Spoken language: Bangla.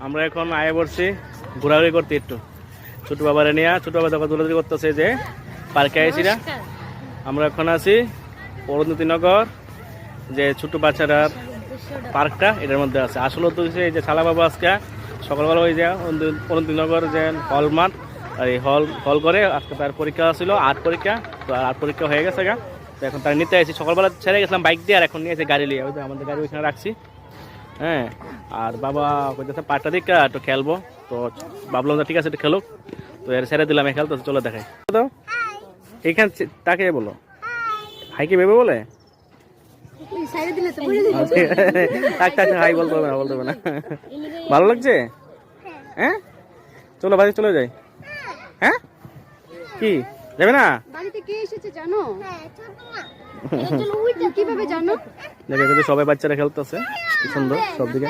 আমরা এখন আয়ে পড়ছি ঘোরাঘুরি করতে একটু ছোট বাবারে নিয়ে। ছোট বাবা যখন দৌড়াদৌড়ি করতেছে যে পার্কে আইসি না, আমরা এখন আছি পরনীতিনগর যে ছোট বাচ্চাটার পার্কটা এটার মধ্যে আছে। আসলে তো এই যে শালা বাবা আজকে সকালবেলা ওই যে পরনীতিনগর যে হল মাঠ আর এই হল করে আজকে তার পরীক্ষা ছিল, আর্ট পরীক্ষা। তো আর্ট পরীক্ষা হয়ে গেছে গা, তো এখন তার নিতে আসি। সকালবেলা ছেড়ে গেছিলাম বাইক দিয়ে, আর এখন নিয়ে এসে গাড়ি নিয়ে ওই যে আমাদের গাড়ি ওইখানে রাখছি। হ্যাঁ, আর বাবা কইতেছে পাটটা দিকে একটু খেলবো, তো ভাবলাম ঠিক আছে একটু খেলুক, তো এর ছেড়ে দিলাম খেলতে। চলো দেখাই তো এইখান তাকে বলো হাই কি ভেবে বলে হাই বলতে হবে না, বলতে হবে না। ভালো লাগছে? হ্যাঁ চলো বাড়ি চলে যাই। হ্যাঁ কি যাবে না? বাড়িতে কে এসেছে জানো? কিভাবে জানো? সবাই বাচ্চারা খেলতেছে, কি সুন্দর সব দিকে।